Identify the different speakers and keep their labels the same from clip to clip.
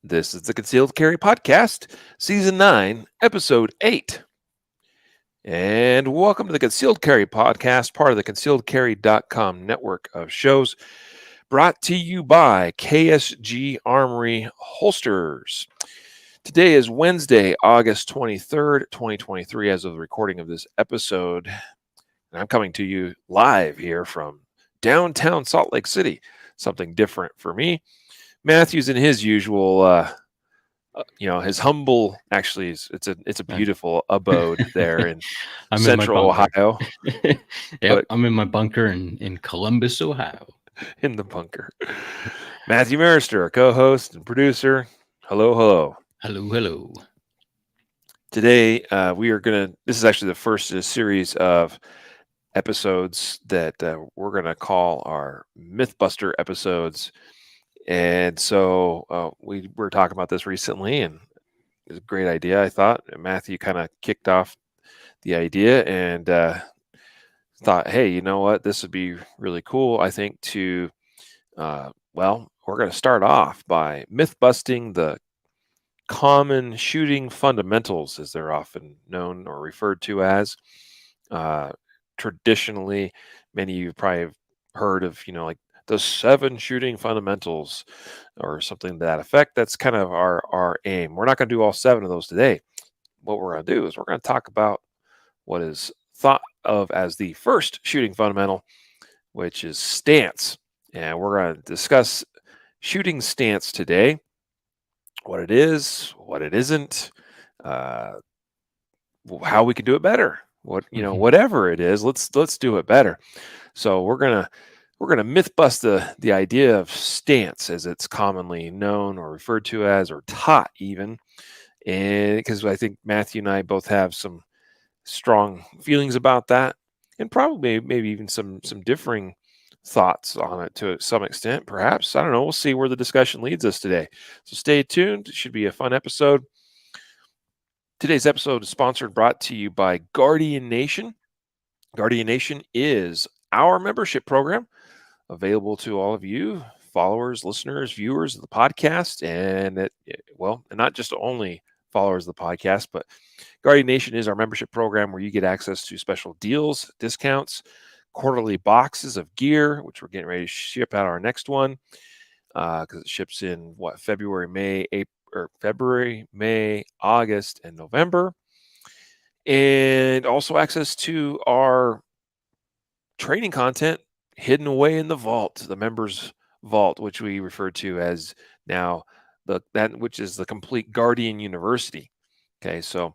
Speaker 1: This is the Concealed Carry Podcast, Season 9, Episode 8. And welcome to the Concealed Carry Podcast, part of the concealedcarry.com network of shows, brought to you by KSG Armory Holsters. Today is Wednesday, August 23rd, 2023, as of the recording of this episode. And I'm coming to you live here from downtown Salt Lake City. Something different for me. Matthew's in his usual, his humble. Actually, it's a beautiful abode there in
Speaker 2: I'm
Speaker 1: Central
Speaker 2: in my bunker.
Speaker 1: Ohio.
Speaker 2: Yep, I'm in my bunker in Columbus, Ohio.
Speaker 1: In the bunker. Matthew Maruster, co-host and producer. Hello.
Speaker 2: Hello.
Speaker 1: Today, we are gonna. This is actually the first in a series of episodes that we're gonna call our Mythbuster episodes. And so we were talking about this recently, and it was a great idea, I thought. Matthew kind of kicked off the idea and thought, hey, you know what? This would be really cool, I think, to, we're going to start off by myth-busting the common shooting fundamentals, as they're often known or referred to as. Traditionally, many of you probably have heard of, like the 7 shooting fundamentals or something to that effect. That's kind of our aim. We're not going to do all 7 of those today. What we're going to do is we're going to talk about what is thought of as the first shooting fundamental, which is stance. And we're going to discuss shooting stance today, what it is, what it isn't, how we can do it better. Whatever it is, let's do it better. So we're gonna myth bust the idea of stance as it's commonly known or referred to as, or taught even, and because I think Matthew and I both have some strong feelings about that, and probably maybe even some differing thoughts on it to some extent, perhaps. I don't know. We'll see where the discussion leads us today. So stay tuned. It should be a fun episode. Today's episode is sponsored and brought to you by Guardian Nation. Guardian Nation is our membership program available to all of you followers, listeners, viewers of the podcast, and not just only followers of the podcast, but Guardian Nation is our membership program where you get access to special deals, discounts, quarterly boxes of gear, which we're getting ready to ship out our next one because it ships in February, May, August, and November. And also access to our training content hidden away in the vault, the members vault, which we refer to as now which is the complete Guardian University. Okay, so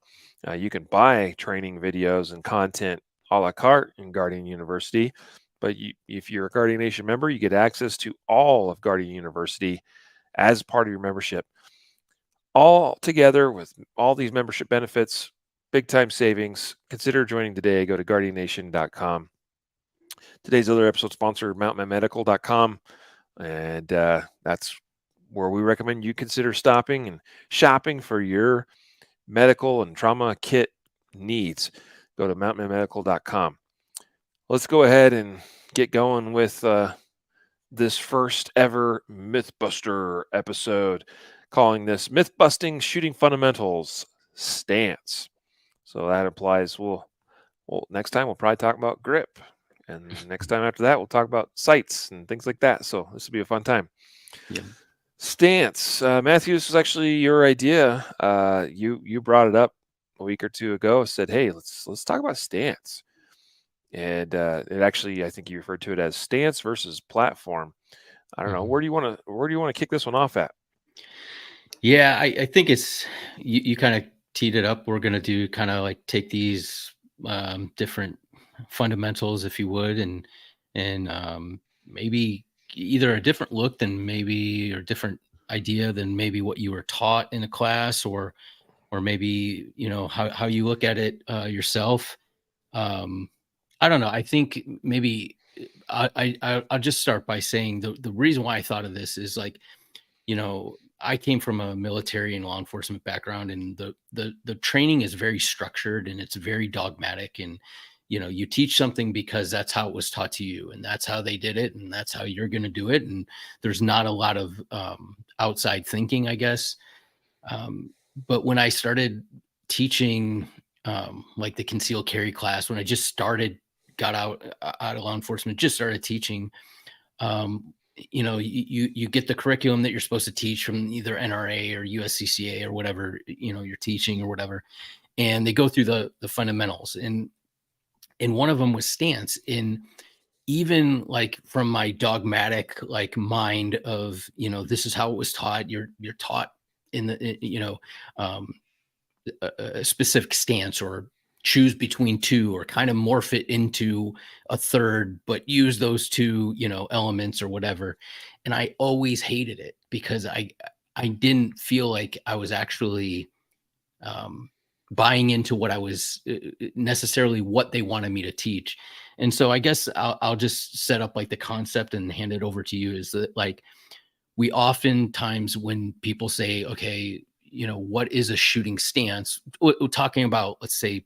Speaker 1: you can buy training videos and content a la carte in Guardian University, but if you're a Guardian Nation member, you get access to all of Guardian University as part of your membership. All together with all these membership benefits, big time savings. Consider joining today. Go to guardiannation.com. Today's other episode sponsor, mythbuster.com, and that's where we recommend you consider stopping and shopping for your medical and trauma kit needs. Go to mythbuster.com. Let's go ahead and get going with this first ever Mythbuster episode, calling this Mythbusting Shooting Fundamentals Stance. So that implies next time we'll probably talk about grip. And next time after that, we'll talk about sights and things like that. So this will be a fun time.
Speaker 2: Yeah.
Speaker 1: Stance. Matthew, this was actually your idea. You brought it up a week or two ago. Said, hey, let's talk about stance. And it actually, I think you referred to it as stance versus platform. I don't know. Where do you want to kick this one off at?
Speaker 2: Yeah, I think it's you kind of teed it up. We're gonna do kind of like take these different fundamentals, if you would, and maybe either a different look than maybe, or different idea than maybe what you were taught in a class, or maybe how you look at it yourself. I don't know. I think maybe I'll just start by saying the reason why I thought of this is, like, I came from a military and law enforcement background, and the training is very structured and it's very dogmatic, and you teach something because that's how it was taught to you, and that's how they did it, and that's how you're going to do it. And there's not a lot of outside thinking, I guess. But when I started teaching, like the concealed carry class, when I just started, got out of law enforcement, just started teaching, you get the curriculum that you're supposed to teach from either NRA or USCCA or whatever, you're teaching or whatever. And they go through the fundamentals, and one of them was stance. In even like from my dogmatic like mind of, this is how it was taught, you're taught in the, um, a specific stance, or choose between two, or kind of morph it into a third, but use those two, elements or whatever. And I always hated it because I didn't feel like I was actually, um, buying into what I was, necessarily what they wanted me to teach. And so I guess I'll just set up like the concept and hand it over to you, is that like, we oftentimes, when people say, okay, what is a shooting stance? We're talking about, let's say,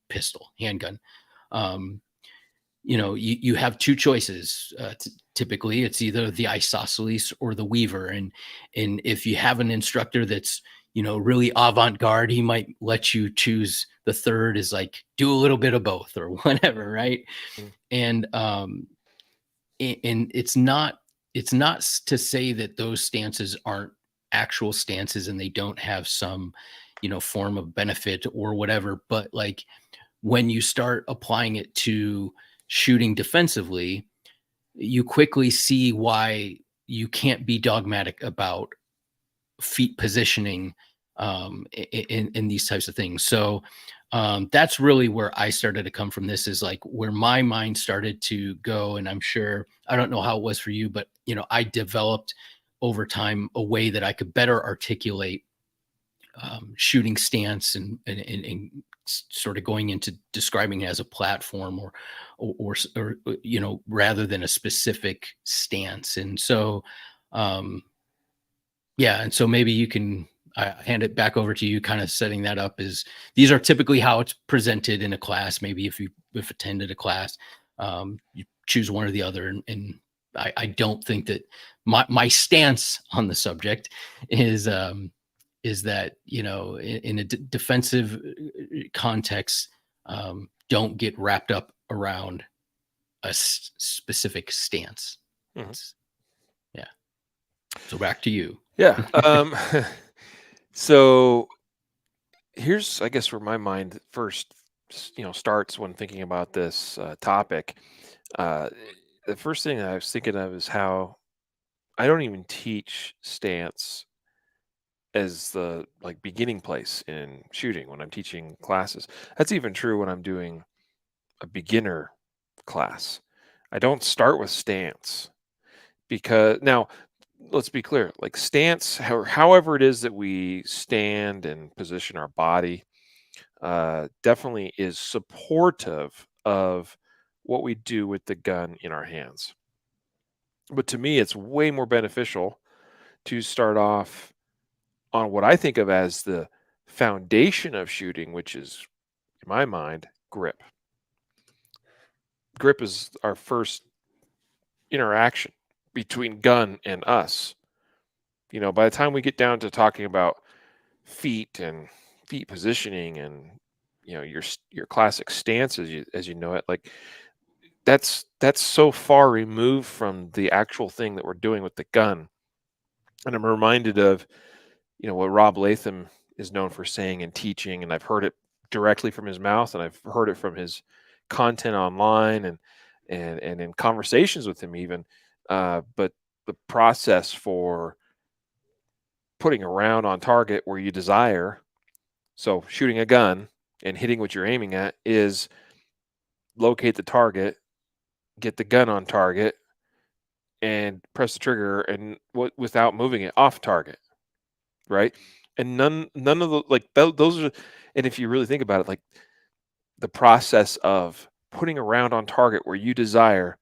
Speaker 2: pistol, handgun. Um, you have two choices. Typically, it's either the isosceles or the weaver, and if you have an instructor that's, really avant-garde, he might let you choose the third, is like, do a little bit of both or whatever, right?
Speaker 1: Mm.
Speaker 2: And and it's not to say that those stances aren't actual stances and they don't have some, form of benefit or whatever, but like, when you start applying it to shooting defensively, you quickly see why you can't be dogmatic about feet positioning, in these types of things. So that's really where I started to come from. This is like where my mind started to go, and I'm sure, I don't know how it was for you, but I developed over time a way that I could better articulate, shooting stance, and sort of going into describing it as a platform, or rather than a specific stance. And so, um, yeah, and so maybe you can, hand it back over to you, kind of setting that up. Is these are typically how it's presented in a class. Maybe if you've attended a class, you choose one or the other, and I don't think that my stance on the subject is, is that, in a defensive, context, don't get wrapped up around a specific stance.
Speaker 1: Mhm.
Speaker 2: Yeah. So back to you.
Speaker 1: Yeah. So here's, I guess, where my mind first, starts when thinking about this topic. Uh, the first thing I was thinking of is how I don't even teach stance as the like beginning place in shooting when I'm teaching classes. That's even true when I'm doing a beginner class. I don't start with stance because now let's be clear, like stance, however it is that we stand and position our body, definitely is supportive of what we do with the gun in our hands. But to me, it's way more beneficial to start off on what I think of as the foundation of shooting, which is, in my mind, grip. Grip is our first interaction between gun and us. By the time we get down to talking about feet and feet positioning and your classic stance as you know it, like that's so far removed from the actual thing that we're doing with the gun. And I'm reminded of what Rob Latham is known for saying and teaching, and I've heard it directly from his mouth, and I've heard it from his content online and in conversations with him even. But the process for putting a round on target where you desire, so shooting a gun and hitting what you're aiming at, is locate the target, get the gun on target, and press the trigger, and without moving it off target, right? And none of the like those are, and if you really think about it, like the process of putting a round on target where you desire,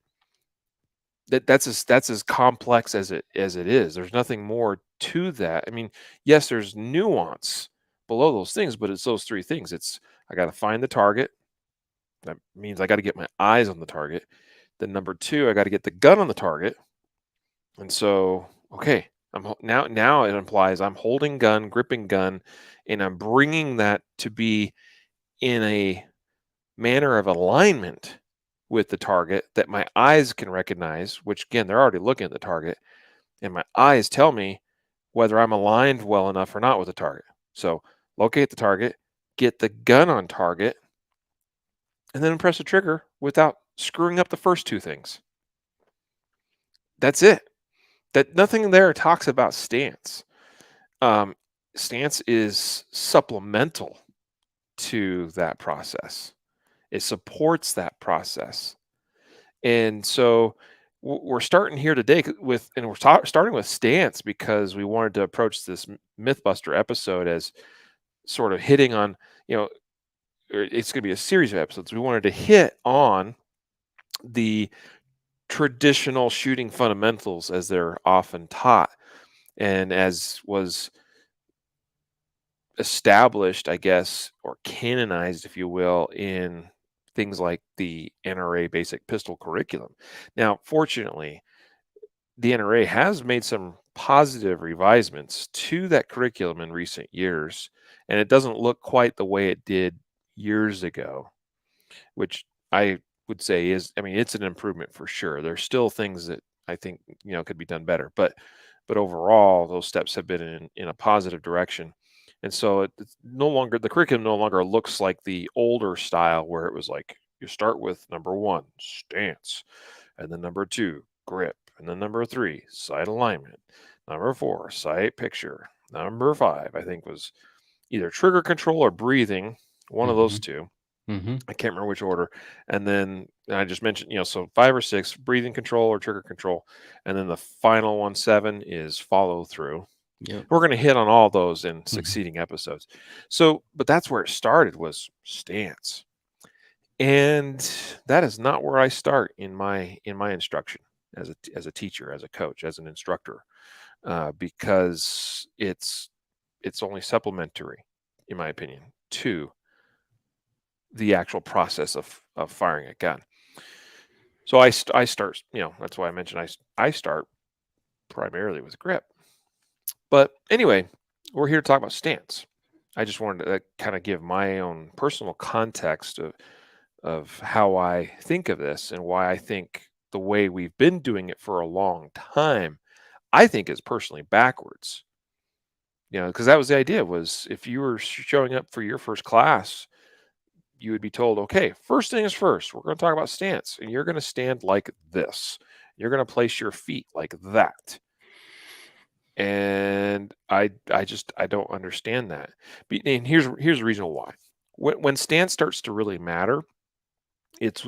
Speaker 1: that's as complex as it is. There's nothing more to that. I mean, yes, there's nuance below those things, but it's those three things. It's I got to find the target. That means I got to get my eyes on the target. Then number two, I got to get the gun on the target. And so, okay, Now it implies I'm holding gun, gripping gun, and I'm bringing that to be in a manner of alignment with the target that my eyes can recognize, which again, they're already looking at the target, and my eyes tell me whether I'm aligned well enough or not with the target. So locate the target, get the gun on target, and then press the trigger without screwing up the first two things. That's it. That nothing there talks about stance. Um, Stance is supplemental to that process. It supports that process. And so we're starting here today with, and we're starting with stance because we wanted to approach this Mythbuster episode as sort of hitting on, you know, it's going to be a series of episodes. We wanted to hit on the traditional shooting fundamentals as they're often taught and as was established, I guess, or canonized, if you will, in things like the NRA basic pistol curriculum. Now, fortunately, the NRA has made some positive revisements to that curriculum in recent years, and it doesn't look quite the way it did years ago, which I would say is, I mean, it's an improvement for sure. There's still things that I think, could be done better, but overall, those steps have been in a positive direction. And so it's no longer, the curriculum no longer looks like the older style where it was like you start with number 1, stance, and then number 2, grip, and then number 3, sight alignment, number 4, sight picture, number 5, I think was either trigger control or breathing, one of those
Speaker 2: Mhm.
Speaker 1: two.
Speaker 2: Mhm.
Speaker 1: I can't remember which order. And then I just mentioned, so 5 or 6, breathing control or trigger control. And then the final one, 7, is follow through.
Speaker 2: Yep.
Speaker 1: We're going to hit on all those in
Speaker 2: Mhm.
Speaker 1: succeeding episodes. So, but that's where it started, was stance. And that is not where I start in my instruction as a teacher, as a coach, as an instructor, because it's only supplementary, in my opinion, to the actual process of firing a gun. So I start, that's why I mentioned I start primarily with grip. But anyway, we're here to talk about stance. I just wanted to kind of give my own personal context of how I think of this and why I think the way we've been doing it for a long time, I think is personally backwards. Because that was the idea, was if you were showing up for your first class, you would be told, okay, first thing is first, we're going to talk about stance, and you're going to stand like this. You're going to place your feet like that. And I don't understand that. And here's the reason why. When stance starts to really matter, it's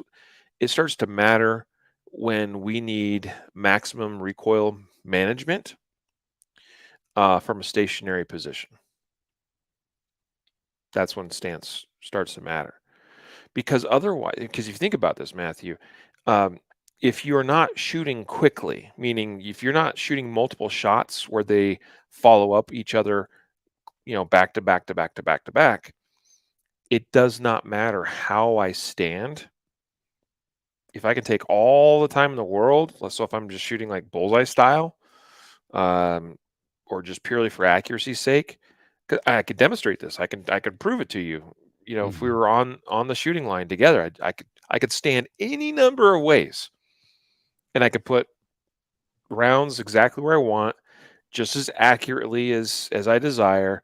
Speaker 1: it starts to matter when we need maximum recoil management from a stationary position. That's when stance starts to matter. Because otherwise, because if you think about this, Matthew, um, if you're not shooting quickly, meaning if you're not shooting multiple shots where they follow up each other, back to back to back to back to back, it does not matter how I stand. If I can take all the time in the world, so if I'm just shooting like bullseye style, um, or just purely for accuracy's sake, 'cause I could demonstrate this. I could prove it to you. If we
Speaker 2: Mhm.
Speaker 1: were on the shooting line together, I could stand any number of ways, and I could put rounds exactly where I want, just as accurately as I desire,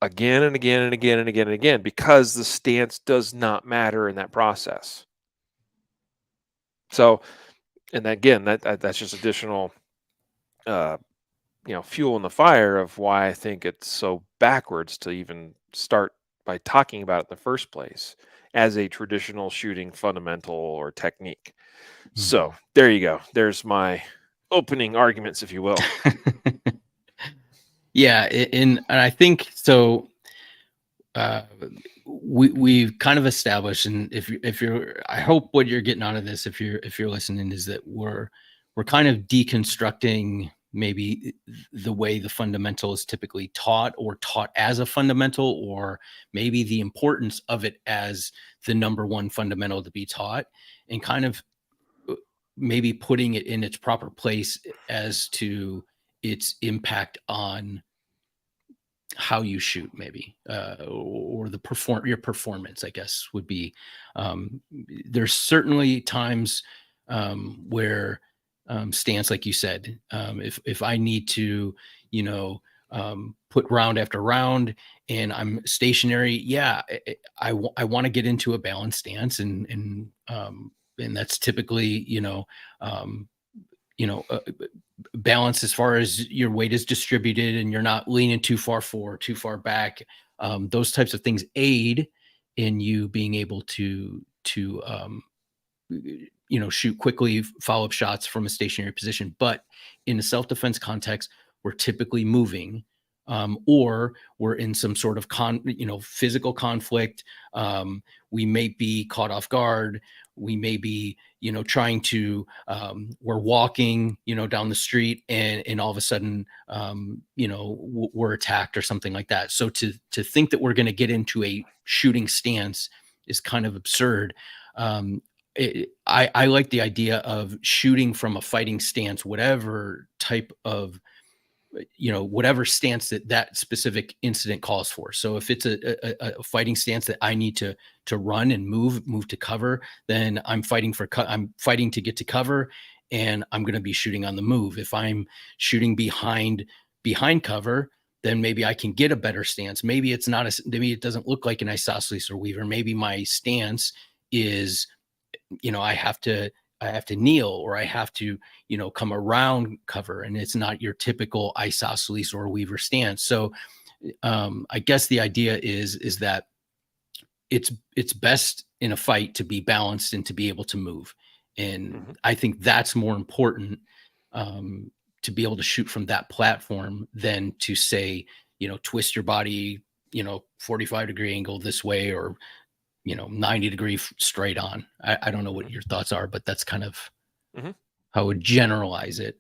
Speaker 1: again and again and again and again and again, because the stance does not matter in that process. So, and again, that's just additional, uh, fuel in the fire of why I think it's so backwards to even start by talking about it in the first place as a traditional shooting fundamental or technique. So
Speaker 2: Mhm.
Speaker 1: there you go. There's my opening arguments, if you will.
Speaker 2: Yeah, and I think so. Uh, we've kind of established, and if you're, I hope what you're getting out of this, if you're listening, is that we're kind of deconstructing maybe the way the fundamental is typically taught, or taught as a fundamental, or maybe the importance of it as the number one fundamental to be taught, and kind of maybe putting it in its proper place as to its impact on how you shoot, maybe, or your performance, I guess, would be. There's certainly times where stance, like you said, if I need to, you know, put round after round and I'm stationary, yeah, I want to get into a balanced stance, and that's typically, um, balance as far as your weight is distributed and you're not leaning too far forward, too far back. Those types of things aid in you being able to shoot quickly, follow up shots from a stationary position. But in a self defense context, we're typically moving, or we're in some sort of physical conflict. We may be caught off guard. We may be, trying to, we're walking, down the street, and all of a sudden, we're attacked or something like that. So to think that we're going to get into a shooting stance is kind of absurd. I like the idea of shooting from a fighting stance, whatever type of, whatever stance that specific incident calls for. So if it's a fighting stance that I need to run and move to cover, then I'm fighting to get to cover, and I'm going to be shooting on the move. If I'm shooting behind cover, then maybe I can get a better stance. Maybe maybe it doesn't look like an isosceles or weaver. Maybe my stance is, I have to kneel, or I have to, come around cover, and it's not your typical isosceles or weaver stance. So I guess the idea is that it's best in a fight to be balanced and to be able to move. And I think that's more important, to be able to shoot from that platform than to say, twist your body, 45-degree angle this way, or 90-degree straight on. I don't know what your thoughts are, but that's kind of
Speaker 1: Mhm.
Speaker 2: how I would generalize it.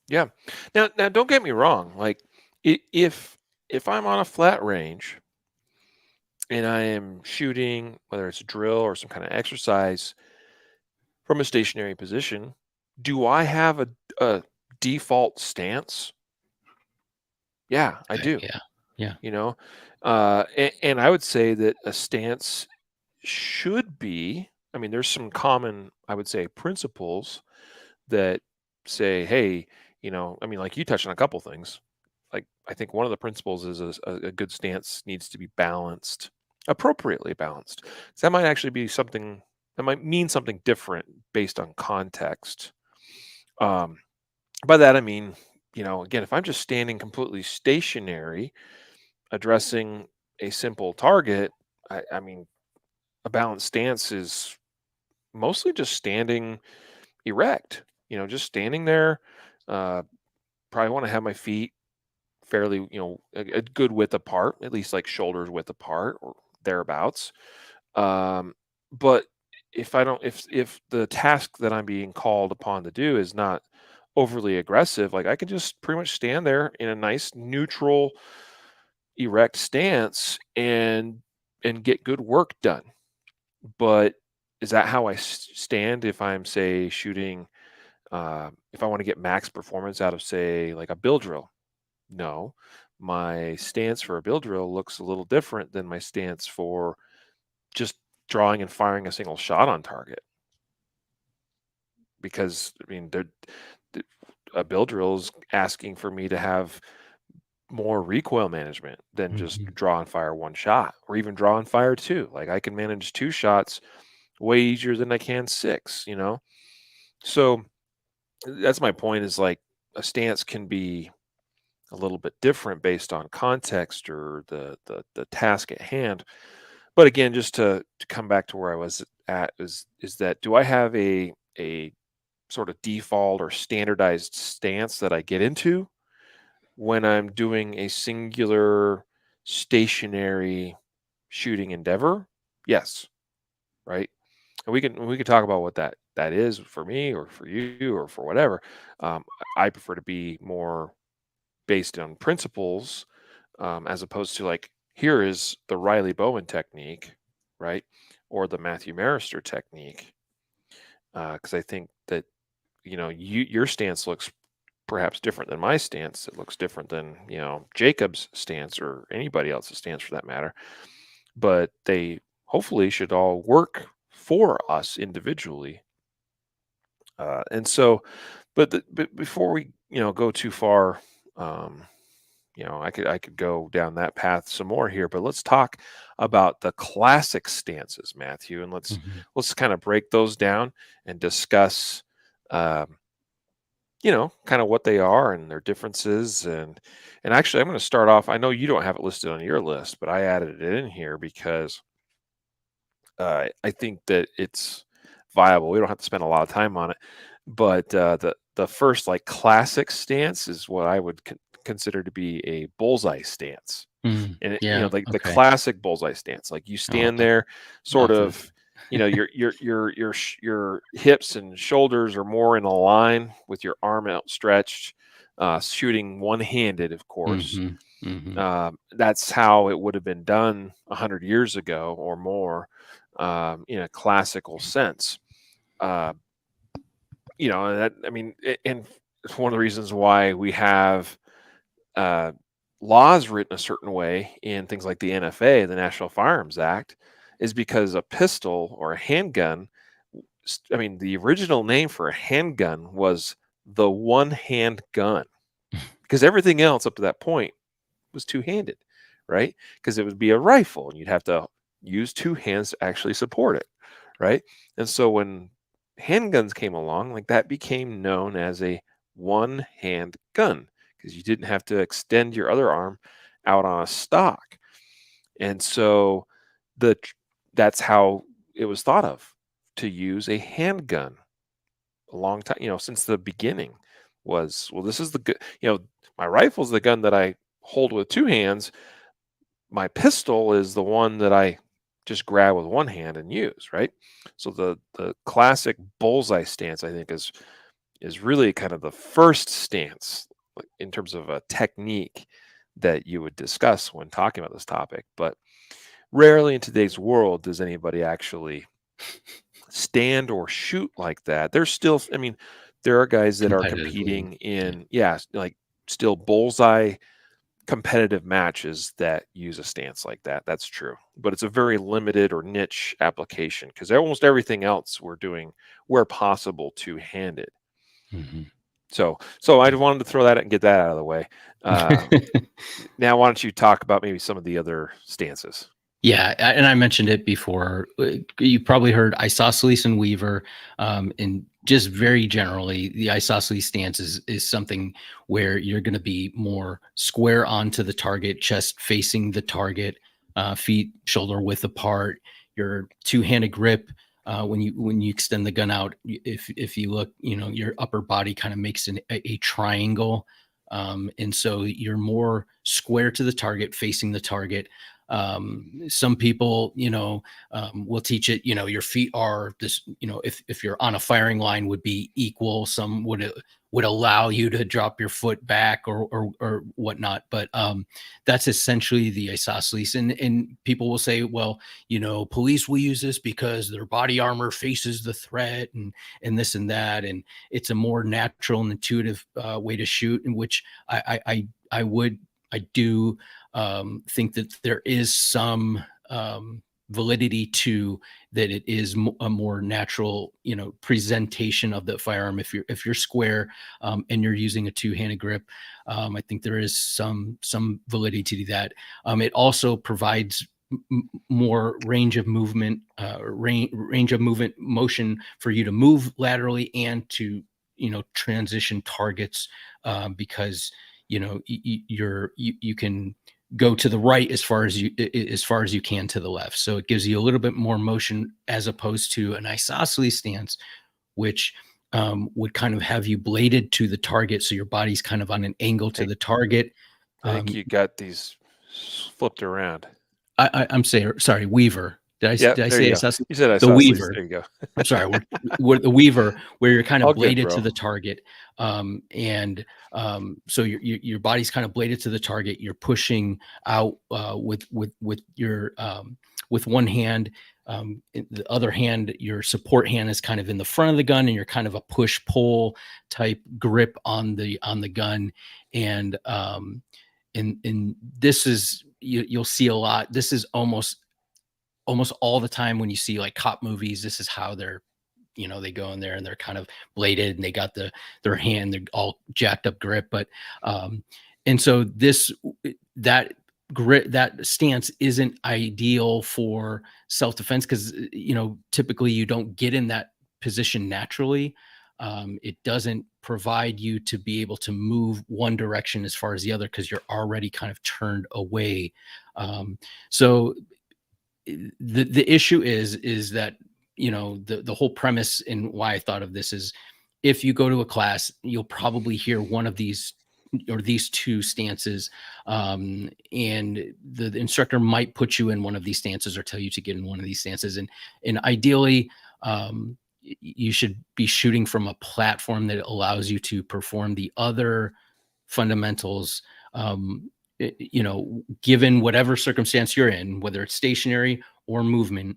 Speaker 1: Yeah. Now, don't get me wrong. Like, if I'm on a flat range and I am shooting, whether it's a drill or some kind of exercise from a stationary position, do I have a default stance? Yeah, I do.
Speaker 2: Yeah. Yeah.
Speaker 1: You know, and I would say that a stance should be. I mean, there's some common, I would say, principles that say, hey, I mean, like you touched on a couple things. Like, I think one of the principles is a good stance needs to be balanced, appropriately balanced. So that might actually be something that might mean something different based on context. Um, by that I mean, again, if I'm just standing completely stationary, addressing a simple target, I mean, a balanced stance is mostly just standing erect. Just standing there. Uh, Probably want to have my feet fairly, a good width apart, at least like shoulders width apart or thereabouts. Um, but if I don't, if the task that I'm being called upon to do is not overly aggressive, like I can just pretty much stand there in a nice neutral, erect stance and get good work done. But is that how I stand if I'm, say, shooting? If I want to get max performance out of, say, like a bill drill? No, my stance for a bill drill looks a little different than my stance for just drawing and firing a single shot on target. Because I mean, a bill drill is asking for me to have more recoil management than just
Speaker 2: Mhm.
Speaker 1: draw and fire one shot, or even draw and fire two. Like, I can manage two shots way easier than I can six. So that's my point, is like a stance can be a little bit different based on context or the task at hand. But again, just to come back to where I was at, is that, do I have a sort of default or standardized stance that I get into when I'm doing a singular stationary shooting endeavor? Yes, right. And we can talk about what that is for me or for you or for whatever. I prefer to be more based on principles, as opposed to, like, here is the Riley Bowman technique, right, or the Matthew Maruster technique, because I think that your stance looks perhaps different than my stance. It looks different than, Jacob's stance or anybody else's stance for that matter. But they hopefully should all work for us individually. And so, but before we, go too far, um, I could go down that path some more here, but let's talk about the classic stances, Matthew, and
Speaker 2: Mhm.
Speaker 1: let's kind of break those down and discuss, um, kind of what they are and their differences. And actually, I'm going to start off. I know you don't have it listed on your list, but I added it in here because I think that it's viable. We don't have to spend a lot of time on it, but the first like classic stance is what I would consider to be a bullseye stance.
Speaker 2: Mm,
Speaker 1: And
Speaker 2: yeah.
Speaker 1: like the
Speaker 2: Okay.
Speaker 1: classic bullseye stance, like you
Speaker 2: Oh,
Speaker 1: stand there, sort
Speaker 2: love this.
Speaker 1: of, your hips and shoulders are more in a line with your arm outstretched, shooting one-handed, of course.
Speaker 2: Hmm. Hmm.
Speaker 1: That's how it would have been done 100 years ago or more, in a classical sense. Uh, and that, I mean, and it's one of the reasons why we have uh, laws written a certain way in things like the NFA, the National Firearms Act, is because a pistol or a handgun. I mean, the original name for a handgun was the one-hand gun, because everything else up to that point was two-handed, right? Because it would be a rifle, and you'd have to use two hands to actually support it, right? And so when handguns came along, like that became known as a one-hand gun because you didn't have to extend your other arm out on a stock. And so the that's how it was thought of to use a handgun a long time, since the beginning was, well, this is the good, my rifle's the gun that I hold with two hands. My pistol is the one that I just grab with one hand and use, right? So the classic bullseye stance, I think, is really kind of the first stance, like, in terms of a technique that you would discuss when talking about this topic. But rarely in today's world does anybody actually stand or shoot like that. There's still, I mean, there are guys that are
Speaker 2: Competitively.
Speaker 1: competing
Speaker 2: Yeah.
Speaker 1: in, yeah, like still bullseye competitive matches that use a stance like that. That's true. But it's a very limited or niche application because almost everything else we're doing where possible two-handed.
Speaker 2: Hmm.
Speaker 1: So I wanted to throw that and get that out of the way. Uh, Now, why don't you talk about maybe some of the other stances?
Speaker 2: Yeah, and I mentioned it before. You probably heard isosceles and Weaver, and just very generally, the isosceles stance is something where you're going to be more square onto the target, chest facing the target, feet shoulder width apart. Your two-handed grip. When you extend the gun out, if you look, your upper body kind of makes a triangle, and so you're more square to the target, facing the target. Some people, will teach it, your feet are this, if you're on a firing line would be equal. Some would allow you to drop your foot back or whatnot. But that's essentially the isosceles. And people will say, well, police will use this because their body armor faces the threat and this and that. And it's a more natural and intuitive way to shoot, in which I do think that there is some validity to that. It is a more natural, presentation of the firearm. If you're square, and you're using a two-handed grip, I think there is some validity to that. It also provides more range of movement, range of movement motion for you to move laterally and to transition targets, because you can go to the right as far as you can to the left. So it gives you a little bit more motion, as opposed to an isosceles stance, which would kind of have you bladed to the target, so your body's kind of on an angle
Speaker 1: I
Speaker 2: to the target.
Speaker 1: I think
Speaker 2: Um,
Speaker 1: you got these flipped around.
Speaker 2: I'm saying, sorry, Weaver. Did I
Speaker 1: Yeah,
Speaker 2: did I
Speaker 1: there
Speaker 2: say
Speaker 1: you go.
Speaker 2: isosceles?
Speaker 1: You said
Speaker 2: The
Speaker 1: isosceles.
Speaker 2: Weaver.
Speaker 1: There you go.
Speaker 2: I'm sorry, we're the Weaver, where you're kind of
Speaker 1: All good,
Speaker 2: bladed to
Speaker 1: bro.
Speaker 2: the target, and so your body's kind of bladed to the target. You're pushing out with your with one hand. The other hand, your support hand is kind of in the front of the gun, and you're kind of a push pull type grip on the gun. And this is you'll see a lot. This is almost all the time when you see like cop movies. This is how they're, they go in there and they're kind of bladed and they got their hand, they're all jacked up grip. But and so that grip, that stance isn't ideal for self-defense, because typically you don't get in that position naturally. It doesn't provide you to be able to move one direction as far as the other, because you're already kind of turned away. So the issue is that the whole premise and why I thought of this is, if you go to a class, you'll probably hear one of these or these two stances, and the instructor might put you in one of these stances or tell you to get in one of these stances, and ideally you should be shooting from a platform that allows you to perform the other fundamentals, given whatever circumstance you're in, whether it's stationary or moving.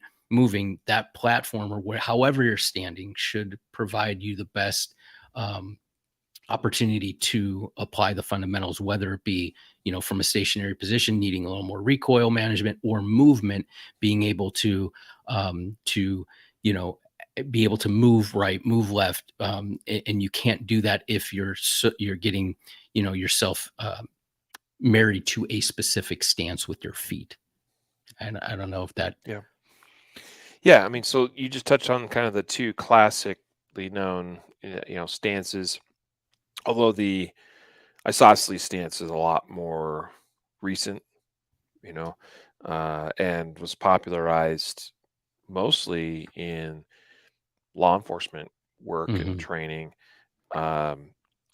Speaker 2: That platform, or however you're standing, should provide you the best opportunity to apply the fundamentals, whether it be, from a stationary position needing a little more recoil management, or movement, being able to be able to move right, move left. And you can't do that if you're getting, yourself married to a specific stance with your feet. And I don't know if that.
Speaker 1: Yeah. I mean, so you just touched on kind of the two classically known, stances. Although the isosceles stance is a lot more recent, and was popularized mostly in law enforcement work and
Speaker 2: Mhm.
Speaker 1: training. A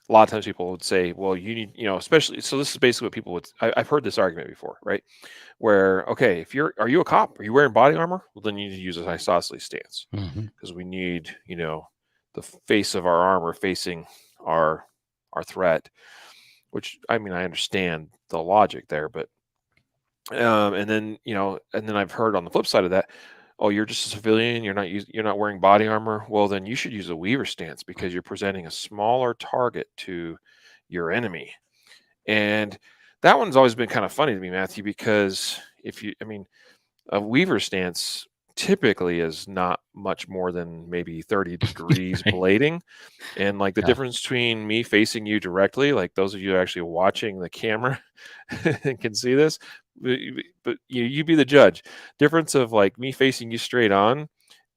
Speaker 1: lot of times people would say, well, you need, especially, so this is basically what people would, I've heard this argument before, right? Where, okay, are you a cop? Are you wearing body armor? Well, then you need to use an isosceles stance,
Speaker 2: Mhm.
Speaker 1: because we need, the face of our armor facing our threat, which, I mean, I understand the logic there, but and then I've heard on the flip side of that, oh, you're just a civilian, you're not wearing body armor. Well, then you should use a weaver stance, because you're presenting a smaller target to your enemy. And that one's always been kind of funny to me, Matthew, because a weaver stance typically is not much more than maybe 30 degrees
Speaker 2: Right.
Speaker 1: blading. And like the
Speaker 2: Yeah.
Speaker 1: difference between me facing you directly, like those of you actually watching the camera and can see this, but you be the judge. Difference of like me facing you straight on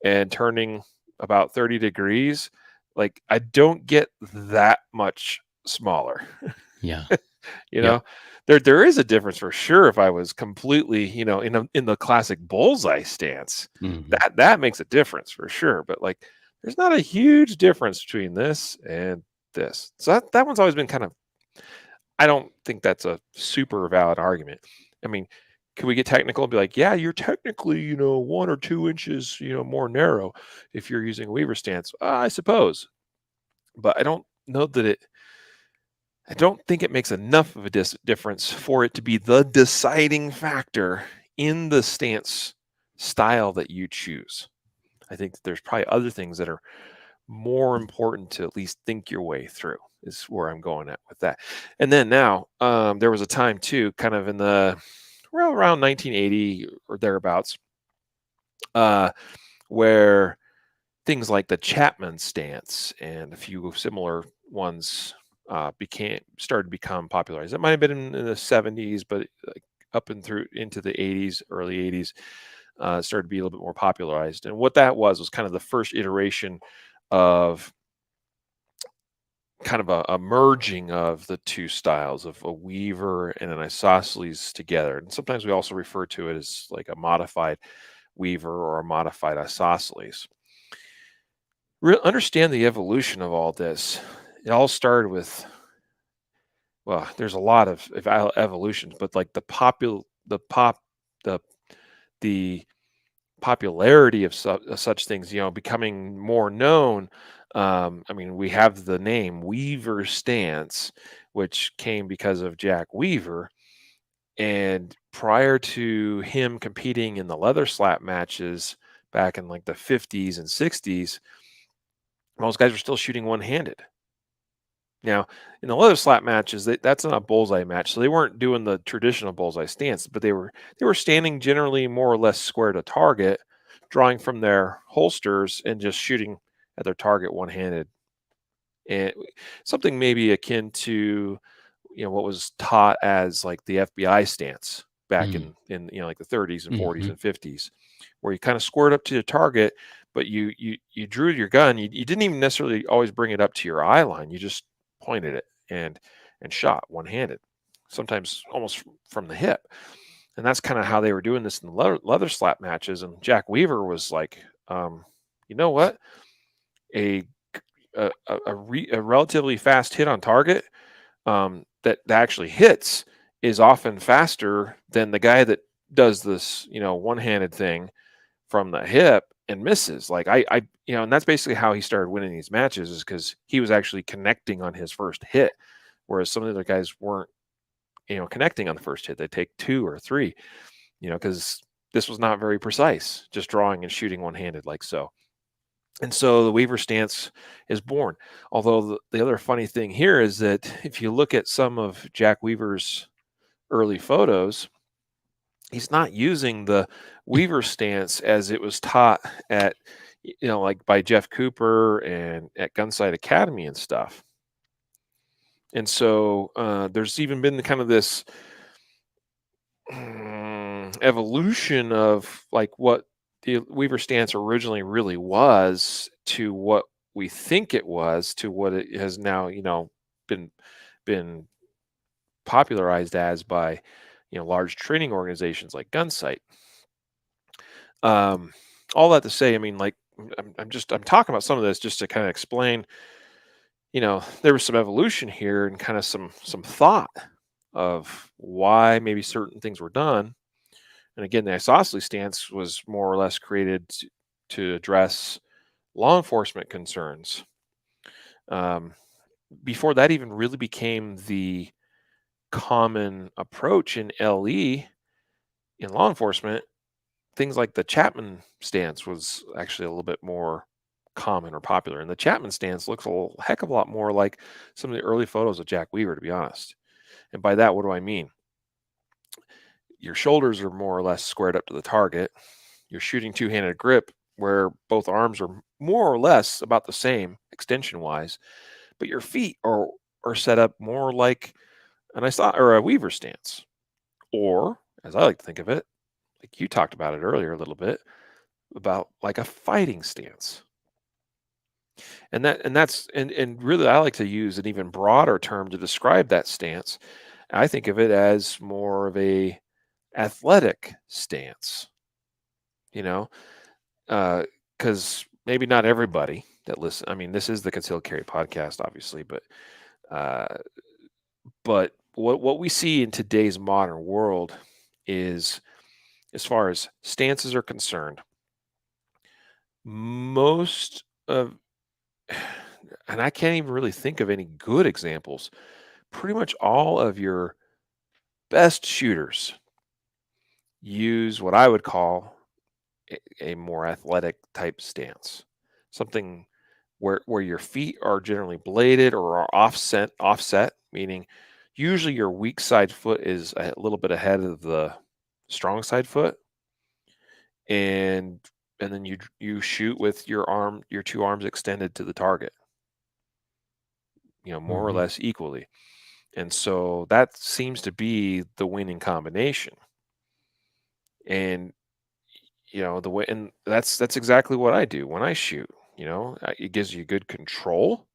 Speaker 1: and turning about 30 degrees, like I don't get that much smaller.
Speaker 2: Yeah.
Speaker 1: you
Speaker 2: Yep.
Speaker 1: know, there is a difference for sure. If I was completely, in the classic bullseye stance,
Speaker 2: Mhm.
Speaker 1: that makes a difference for sure. But like, there's not a huge difference between this and this. So that one's always been kind of. I don't think that's a super valid argument. I mean, can we get technical and be like, yeah, you're technically, 1 or 2 inches, more narrow if you're using a weaver stance? I suppose, but I don't know that it. I don't think it makes enough of a difference for it to be the deciding factor in the stance style that you choose. I think that there's probably other things that are more important to at least think your way through, is where I'm going at with that. And then now, there was a time too, kind of in the around 1980 or thereabouts, uh, where things like the Chapman stance and a few similar ones started to become popularized. It might have been in the 70s, but like up and through into the 80s, early 80s, started to be a little bit more popularized. And what that was kind of the first iteration of kind of a merging of the two styles of a weaver and an isosceles together. And sometimes we also refer to it as like a modified weaver or a modified isosceles. Understand the evolution of all this. It all started with, well, there's a lot of evolutions, but like the the popularity of such things, becoming more known. I mean, we have the name Weaver stance, which came because of Jack Weaver, And prior to him competing in the leather slap matches back in like the 50s and 60s, most guys were still shooting one-handed. Now, in the leather slap matches, that's not a bullseye match, so they weren't doing the traditional bullseye stance, but they were standing generally more or less square to target, drawing from their holsters and just shooting at their target one-handed. And something maybe akin to what was taught as like the FBI stance back
Speaker 2: Mm.
Speaker 1: in like the 30s and 40s
Speaker 2: Hmm.
Speaker 1: and 50s, where you kind of squared up to the target, but you drew your gun. You didn't even necessarily always bring it up to your eye line. You just pointed it and shot one-handed, sometimes almost from the hip. And that's kind of how they were doing this in the leather slap matches. And Jack Weaver was like, you know what, a a relatively fast hit on target, that actually hits, is often faster than the guy that does this, one-handed thing from the hip and misses. Like and that's basically how he started winning these matches, is because he was actually connecting on his first hit, whereas some of the other guys weren't, connecting on the first hit. They take two or three, because this was not very precise, just drawing and shooting one-handed like so. And so the Weaver stance is born. Although the other funny thing here is that if you look at some of Jack Weaver's early photos, he's not using the Weaver stance as it was taught at, like by Jeff Cooper and at Gunsight Academy and stuff. And so there's even been kind of this evolution of like what the Weaver stance originally really was to what we think it was to what it has now, been been popularized as by, large training organizations like Gunsight. Um, all that to say, I mean, like I'm talking about some of this just to kind of explain, there was some evolution here and kind of some thought of why maybe certain things were done. And again, the isosceles stance was more or less created to address law enforcement concerns. Um, Before that even really became the common approach in LE in law enforcement, things like the Chapman stance was actually a little bit more common or popular. And the Chapman stance looks a heck of a lot more like some of the early photos of Jack Weaver, to be honest. And by that, what do I mean? Your shoulders are more or less squared up to the target. You're shooting two-handed grip where both arms are more or less about the same extension wise, but your feet are set up more like a Weaver stance, or as I like to think of it, like you talked about it earlier a little bit, about like a fighting stance. And really I like to use an even broader term to describe that stance. I think of it as more of a athletic stance, you know, because maybe not everybody that listen. I mean, this is the Concealed Carry podcast, obviously, uh, but what we see in today's modern world is, as far as stances are concerned, most of, and I can't even really think of any good examples. Pretty much all of your best shooters use what I would call a more athletic type stance, something where your feet are generally bladed or are offset, meaning usually your weak side foot is a little bit ahead of the strong side foot, and then you shoot with your two arms extended to the target, more or
Speaker 2: Hmm.
Speaker 1: less equally. And so that seems to be the winning combination. And the way, and that's exactly what I do when I shoot. It gives you good control,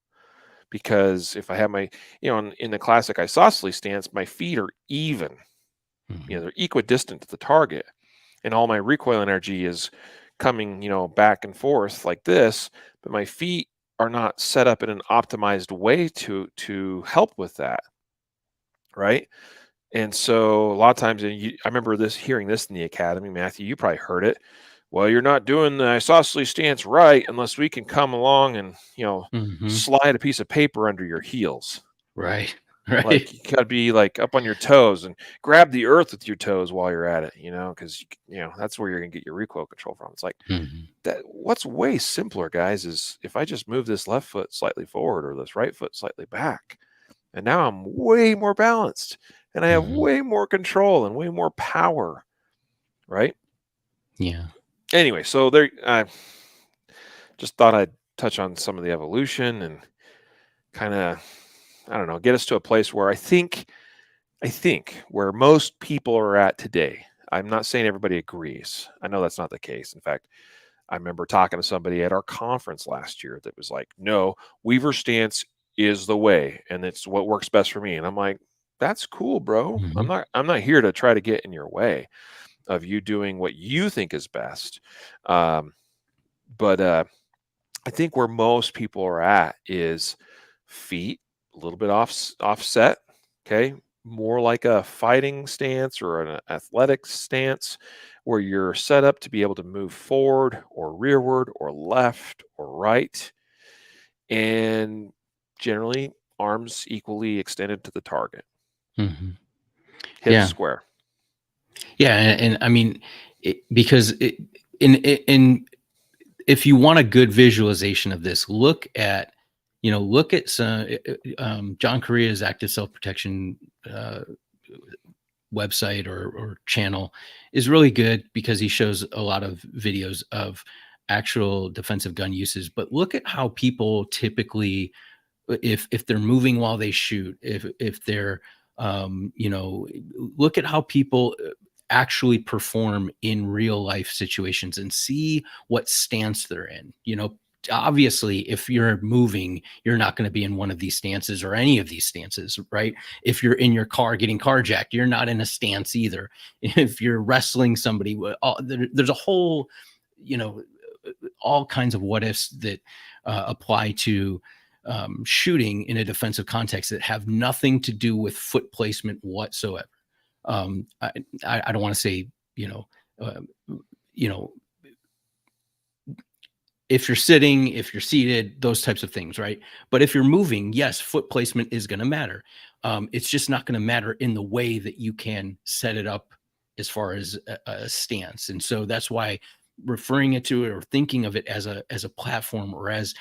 Speaker 1: because if I have my, in the classic isosceles stance, my feet are even,
Speaker 2: Hmm.
Speaker 1: they're equidistant to the target, and all my recoil energy is coming, back and forth like this, but my feet are not set up in an optimized way to help with that, right? And so a lot of times, I remember hearing this in the academy, Matthew, you probably heard it. Well, you're not doing the isosceles stance right unless we can come along and,
Speaker 2: Hmm.
Speaker 1: slide a piece of paper under your heels.
Speaker 2: Right. Right.
Speaker 1: Like, you gotta be, like, up on your toes and grab the earth with your toes while you're at it, because that's where you're gonna get your recoil control from. It's like,
Speaker 2: Mhm.
Speaker 1: that what's way simpler, guys, is if I just move this left foot slightly forward or this right foot slightly back, and now I'm way more balanced, and I have
Speaker 2: Mhm.
Speaker 1: way more control and way more power, right?
Speaker 2: Yeah.
Speaker 1: Anyway, so there I just thought I'd touch on some of the evolution and kinda, I don't know, get us to a place where I think where most people are at today. I'm not saying everybody agrees. I know that's not the case. In fact, I remember talking to somebody at our conference last year that was like, "No, Weaver stance is the way, and it's what works best for me." And I'm like, "That's cool, bro. I'm
Speaker 2: Mhm.
Speaker 1: not I'm not here to try to get in your way of you doing what you think is best." Um, but I think where most people are at is feet a little bit offset, okay? More like a fighting stance or an athletic stance where you're set up to be able to move forward or rearward or left or right, and generally arms equally extended to the target,
Speaker 2: Mhm.
Speaker 1: hips
Speaker 2: Yeah.
Speaker 1: square.
Speaker 2: Yeah, and I mean, because in if you want a good visualization of this, look at some John Correa's active self protection uh, website or channel is really good because he shows a lot of videos of actual defensive gun uses. But look at how people typically, if they're moving while they shoot, if they're look at how people actually perform in real life situations and see what stance they're in. Obviously, if you're moving, you're not going to be in one of these stances or any of these stances, right? If you're in your car getting carjacked, you're not in a stance either. If you're wrestling somebody, there's a whole, you know all kinds of what ifs that apply to shooting in a defensive context that have nothing to do with foot placement whatsoever. Um, I, I don't want to say, uh, you know, if you're sitting, if you're seated, those types of things, right? But if you're moving, yes, foot placement is going to matter. It's just not going to matter in the way that you can set it up as far as a stance. And so that's why referring it to it or thinking of it as a platform or as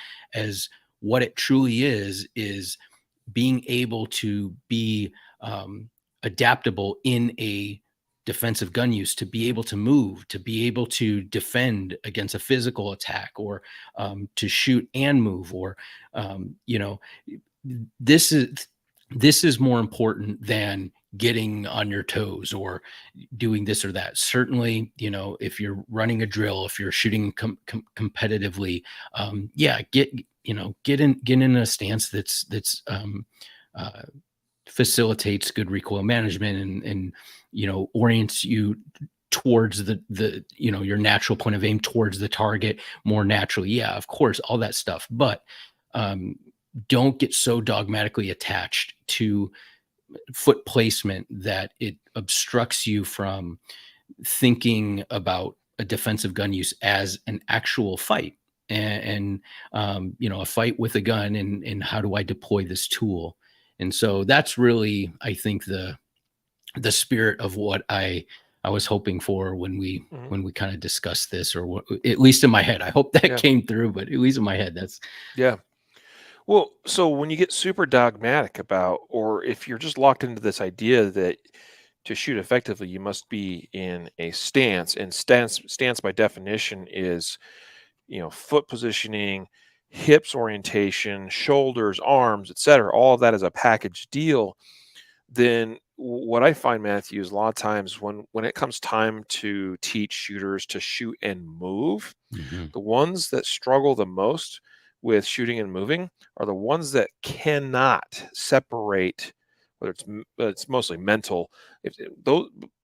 Speaker 2: what it truly is being able to be adaptable in a defensive gun use, to be able to move, to be able to defend against a physical attack, or to shoot and move, or um, you know this is this is more important than getting on your toes or doing this or that. Certainly, if you're running a drill, if you're shooting competitively, yeah, get in a stance that's uh, facilitates good recoil management, and orients you towards the your natural point of aim towards the target more naturally. Yeah, of course, all that stuff, but um, don't get so dogmatically attached to foot placement that it obstructs you from thinking about a defensive gun use as an actual fight, and a fight with a gun, and how do I deploy this tool. And so that's really, I think, the spirit of what I was hoping for when we
Speaker 1: Mhm.
Speaker 2: when we kind of discussed this, or what, at least in my head. I hope that
Speaker 1: Yeah.
Speaker 2: came through, but at least in my head, that's
Speaker 1: Yeah. Well, so when you get super dogmatic about, or if you're just locked into this idea that to shoot effectively, you must be in a stance, and stance by definition is, foot positioning, hips orientation, shoulders, arms, etc. All of that is a package deal. Then what I find, Matthew, is a lot of times when it comes time to teach shooters to shoot and move,
Speaker 2: Mhm.
Speaker 1: the ones that struggle the most with shooting and moving are the ones that cannot separate, whether it's mostly mental, if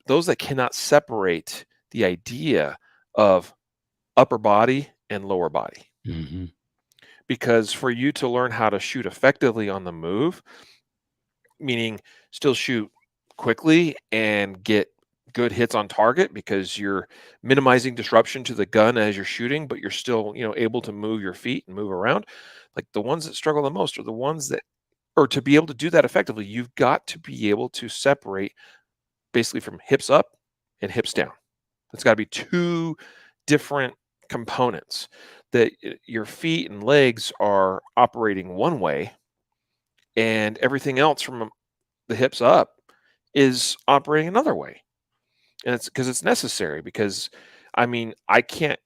Speaker 1: those that cannot separate the idea of upper body and lower body.
Speaker 2: Mhm.
Speaker 1: Because for you to learn how to shoot effectively on the move, meaning still shoot quickly and get good hits on target because you're minimizing disruption to the gun as you're shooting, but you're still, able to move your feet and move around. Like, the ones that struggle the most are the ones that or to be able to do that effectively, you've got to be able to separate basically from hips up and hips down. It's got to be two different components that your feet and legs are operating one way and everything else from the hips up is operating another way. And it's because it's necessary because I mean, I can't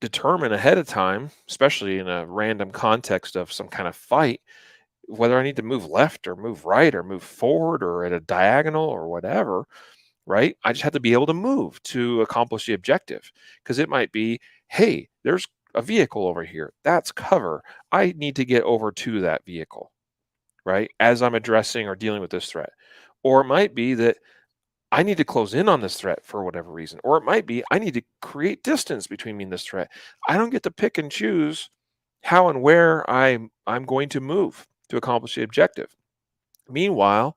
Speaker 1: determine ahead of time, especially in a random context of some kind of fight, whether I need to move left or move right or move forward or at a diagonal or whatever, right? I just have to be able to move to accomplish the objective because it might be, hey, there's a vehicle over here. That's cover. I need to get over to that vehicle, right? As I'm addressing or dealing with this threat. Or it might be that I need to close in on this threat for whatever reason. Or it might be I need to create distance between me and this threat. I don't get to pick and choose how and where I'm going to move to accomplish the objective. Meanwhile,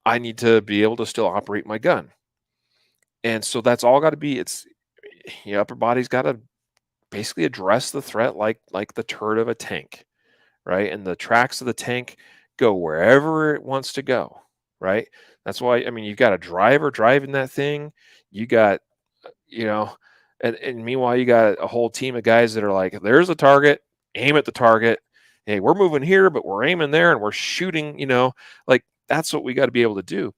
Speaker 1: I need to be able to still operate my gun. And so that's all got to be it's your upper body's got to basically address the threat like the turret of a tank, right? And the tracks of the tank go wherever it wants to go, right? That's why I mean you've got a driver driving that thing. You got you know, and meanwhile you got a whole team of guys that are like, there's a target, aim at the target. Hey, we're moving here, but we're aiming there and we're shooting, like that's what we got to be able to do.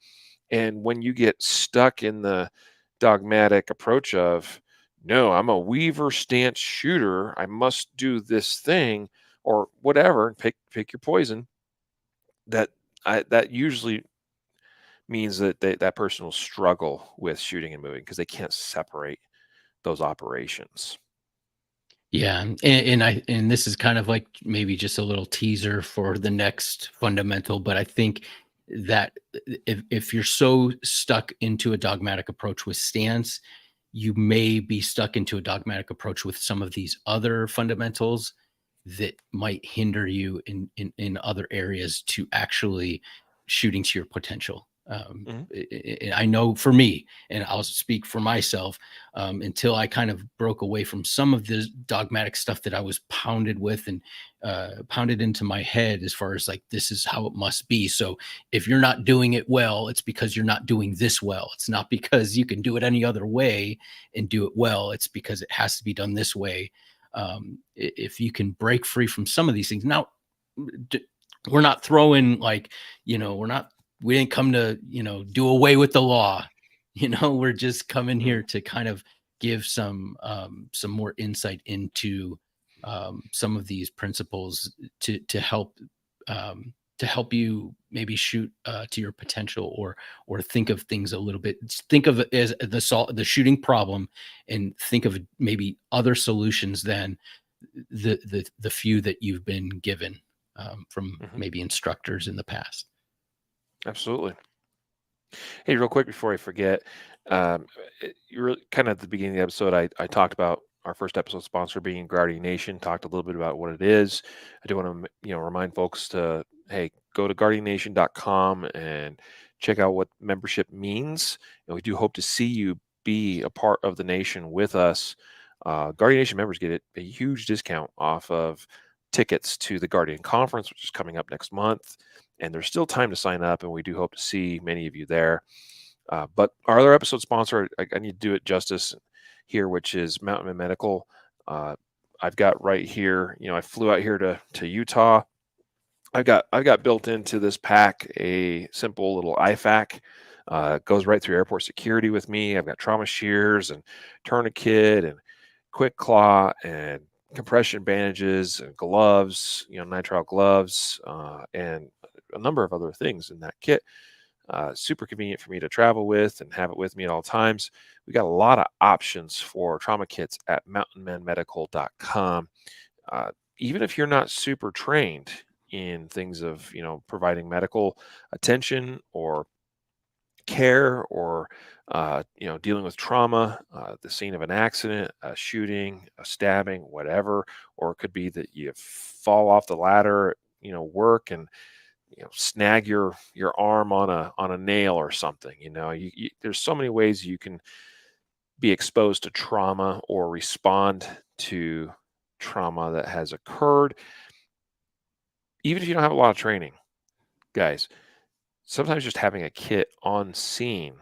Speaker 1: And when you get stuck in the dogmatic approach of, no, I'm a Weaver stance shooter, I must do this thing or whatever, pick your poison, that that usually means that that person will struggle with shooting and moving because they can't separate those operations.
Speaker 2: Yeah, and this is kind of like maybe just a little teaser for the next fundamental, but I think that if you're so stuck into a dogmatic approach with stance, you may be stuck into a dogmatic approach with some of these other fundamentals that might hinder you in other areas to actually shooting to your potential.
Speaker 1: Mhm,
Speaker 2: I know for me, and I'll speak for myself, until I kind of broke away from some of the dogmatic stuff that I was pounded with and pounded into my head as far as like, this is how it must be. So if you're not doing it well, it's because you're not doing this well. It's not because you can do it any other way and do it well. It's because it has to be done this way. If you can break free from some of these things. Now, we're not throwing like, we didn't come to, do away with the law. We're just coming
Speaker 1: mhm,
Speaker 2: here to kind of give some more insight into some of these principles to help you maybe shoot to your potential, or think of things a little bit. Think of it as the shooting problem, and think of maybe other solutions than the few that you've been given from
Speaker 1: mhm.
Speaker 2: maybe instructors in the past.
Speaker 1: Absolutely. Hey, real quick before I forget, um, you're kind of at the beginning of the episode. I talked about our first episode sponsor being Guardian Nation. Talked a little bit about what it is. I do want to remind folks to hey go to guardiannation.com and check out what membership means. And we do hope to see you be a part of the nation with us. Guardian Nation members get a huge discount off of tickets to the Guardian Conference, which is coming up next month. And there's still time to sign up, and we do hope to see many of you there. But our other episode sponsor, I need to do it justice here, which is Mountain Man Medical. Uh, I've got right here, I flew out here to Utah. I've got built into this pack a simple little IFAK. Goes right through airport security with me. I've got trauma shears and tourniquet and quick claw and compression bandages and gloves, nitrile gloves, and a number of other things in that kit. Super convenient for me to travel with and have it with me at all times. We got a lot of options for trauma kits at mountainmanmedical.com. Even if you're not super trained in things of providing medical attention or care or dealing with trauma, the scene of an accident, a shooting, a stabbing, whatever, or it could be that you fall off the ladder, work and snag your arm on a nail or something. There's so many ways you can be exposed to trauma or respond to trauma that has occurred, even if you don't have a lot of training. guys, sometimes just having a kit on scene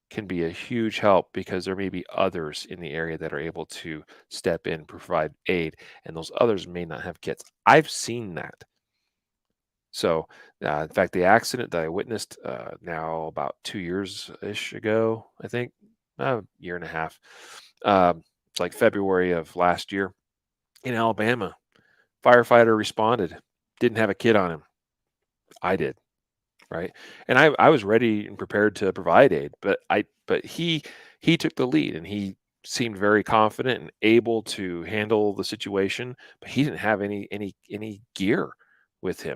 Speaker 1: can be a huge help because there may be others in the area that are able to step in, provide aid, and those others may not have kits. I've seen that. So, in fact, the accident that I witnessed now about 2 years ish ago, I think, year and a half, it's like February of last year in Alabama, firefighter responded, didn't have a kit on him. I did. Right, and I was ready and prepared to provide aid, but he took the lead, and he seemed very confident and able to handle the situation, but he didn't have any gear with him,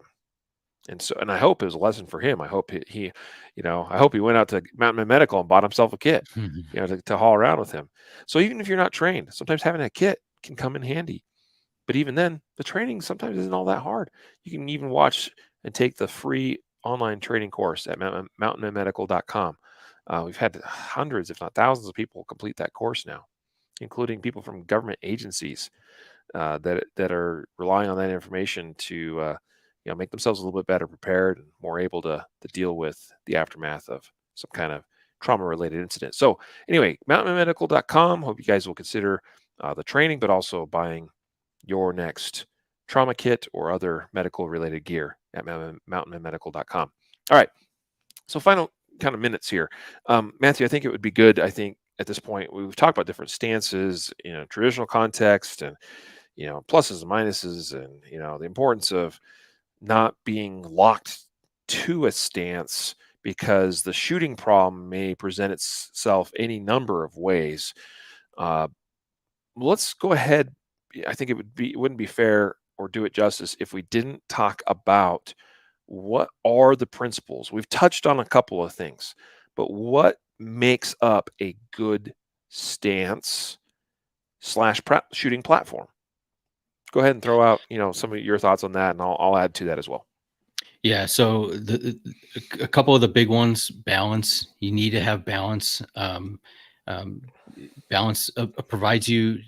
Speaker 1: and so and I hope it was a lesson for him. I hope he I hope he went out to Mountain Medical and bought himself a kit, to haul around with him. So even if you're not trained, sometimes having a kit can come in handy. But even then, the training sometimes isn't all that hard. You can even watch and take the free online training course at mountainandmedical.com. We've had hundreds, if not thousands, of people complete that course now, including people from government agencies that are relying on that information to make themselves a little bit better prepared and more able to deal with the aftermath of some kind of trauma-related incident. So anyway, mountainandmedical.com. Hope you guys will consider the training, but also buying your next trauma kit or other medical related gear at mountainandmedical.com. All right. So final kind of minutes here. Matthew, I think it would be good. I think at this point, we've talked about different stances, traditional context and, pluses and minuses and, the importance of not being locked to a stance because the shooting problem may present itself any number of ways. Let's go ahead. I think it wouldn't be fair or do it justice if we didn't talk about what are the principles. We've touched on a couple of things, but what makes up a good stance slash shooting platform? Go ahead and throw out, some of your thoughts on that, and I'll add to that as well.
Speaker 2: Yeah, so a couple of the big ones, balance. You need to have balance. Um, Balance provides you,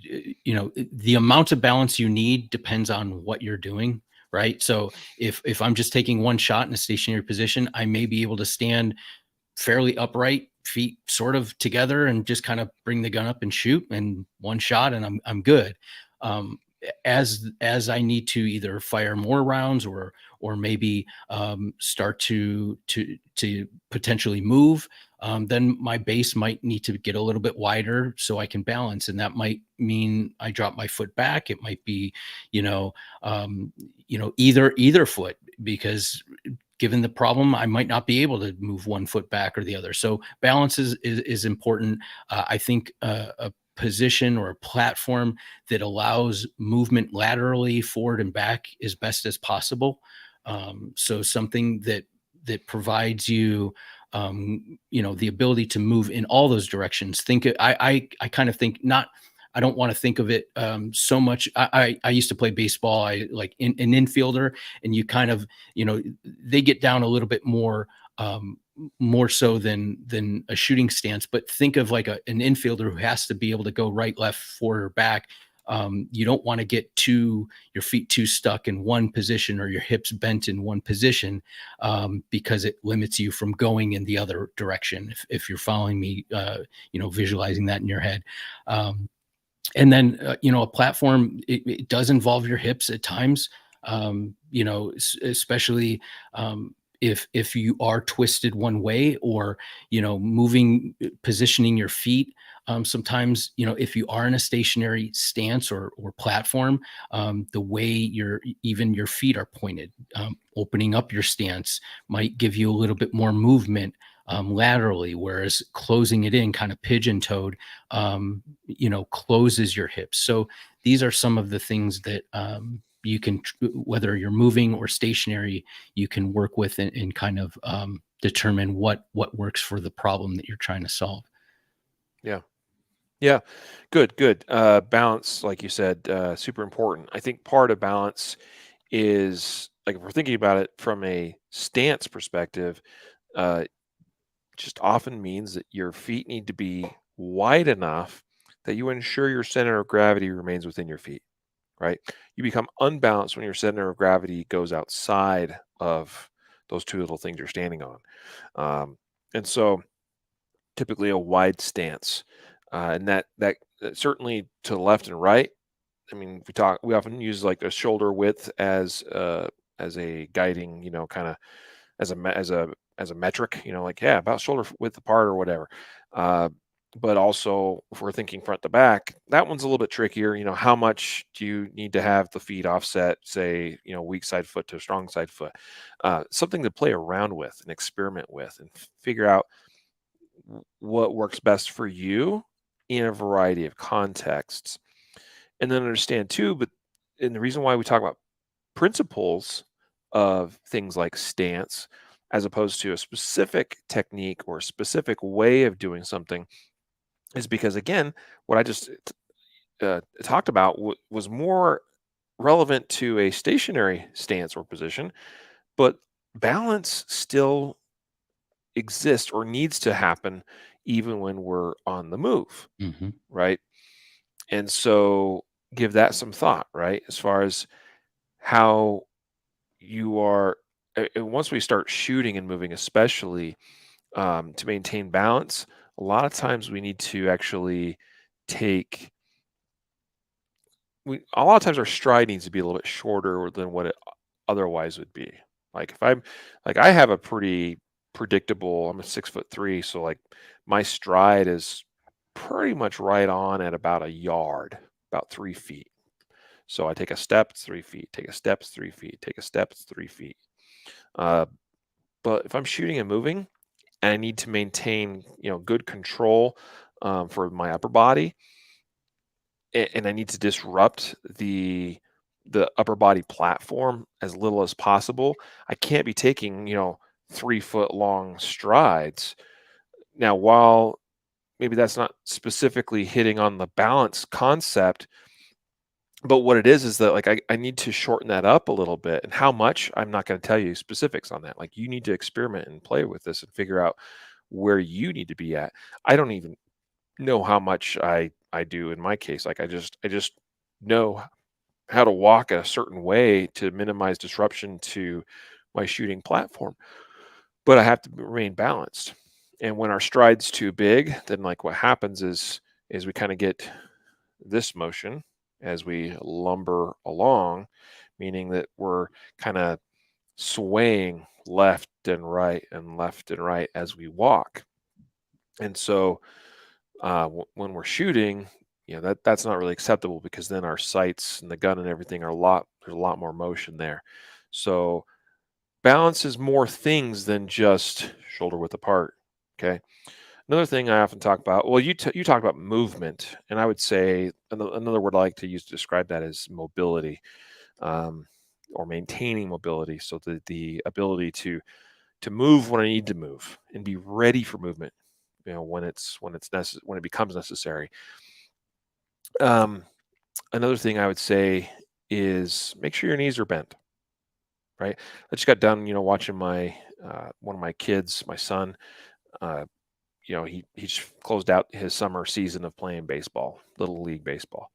Speaker 2: the amount of balance you need depends on what you're doing, right? So if I'm just taking one shot in a stationary position, I may be able to stand fairly upright, feet sort of together, and just kind of bring the gun up and shoot, and one shot, and I'm good. Um, as I need to either fire more rounds or maybe start to potentially move, then my base might need to get a little bit wider so I can balance, and that might mean I drop my foot back. It might be, either foot, because given the problem, I might not be able to move one foot back or the other. So balance is important. I think a position or a platform that allows movement laterally forward and back as best as possible. So something that provides you the ability to move in all those directions. I kind of think not. I don't want to think of it so much. I used to play baseball. I like an infielder, and you kind of, they get down a little bit more so than a shooting stance. But think of like an infielder who has to be able to go right, left, forward, or back. You don't want to get your feet too stuck in one position or your hips bent in one position, because it limits you from going in the other direction. If you're following me, visualizing that in your head. And then, a platform, it does involve your hips at times, especially if you are twisted one way, or, positioning your feet. Sometimes, if you are in a stationary stance or platform, the way even your feet are pointed, opening up your stance might give you a little bit more movement laterally, whereas closing it in kind of pigeon-toed, closes your hips. So these are some of the things that you can, whether you're moving or stationary, you can work with and kind of determine what works for the problem that you're trying to solve.
Speaker 1: Yeah. Yeah. Good. Balance, like you said, super important. I think part of balance is, like, if we're thinking about it from a stance perspective, uh, just often means that your feet need to be wide enough that you ensure your center of gravity remains within your feet, right? You become unbalanced when your center of gravity goes outside of those two little things you're standing on. And so typically a wide stance, and that certainly to the left and right. I mean, we often use like a shoulder width as a guiding, kind of as a as a metric, like, yeah, about shoulder width apart or whatever. Uh, but also, if we're thinking front to back, that one's a little bit trickier. How much do you need to have the feet offset? Say, weak side foot to strong side foot. Something to play around with and experiment with, and figure out what works best for you in a variety of contexts. And then understand too, and the reason why we talk about principles of things like stance as opposed to a specific technique or a specific way of doing something is because, again, what I just talked about was more relevant to a stationary stance or position, but balance still exists or needs to happen even when we're on the move,
Speaker 2: Hmm.
Speaker 1: right? And so give that some thought, right? As far as how you are, once we start shooting and moving, especially, to maintain balance, a lot of times we need to actually take, a lot of times our stride needs to be a little bit shorter than what it otherwise would be. Like if I'm, like I have a pretty predictable, I'm a 6'3", so like my stride is pretty much right on at about a yard, about 3 feet. So I take a step, it's 3 feet, take a step, it's 3 feet, take a step, it's 3 feet. Uh, but if I'm shooting and moving and I need to maintain, good control, for my upper body, and I need to disrupt the upper body platform as little as possible, I can't be taking, 3 foot long strides. Now, while maybe that's not specifically hitting on the balance concept, but what it is that, like, I need to shorten that up a little bit. And how much, I'm not going to tell you specifics on that. Like, you need to experiment and play with this and figure out where you need to be at. I don't even know how much I do in my case. Like, I just know how to walk a certain way to minimize disruption to my shooting platform, but I have to remain balanced. And when our stride's too big, then like what happens is we kind of get this motion as we lumber along, meaning that we're kind of swaying left and right as we walk. And so, when we're shooting, that's not really acceptable, because then our sights and the gun and everything there's a lot more motion there. So balance is more things than just shoulder width apart. Okay. Another thing I often talk about, well, you talk about movement, and I would say another word I like to use to describe that is mobility, um, or maintaining mobility. So the ability to move when I need to move and be ready for movement, when it becomes necessary. Um, Another thing I would say is make sure your knees are bent. Right. I just got done, watching my one of my kids, my son. Uh, he just closed out his summer season of playing baseball, little league baseball.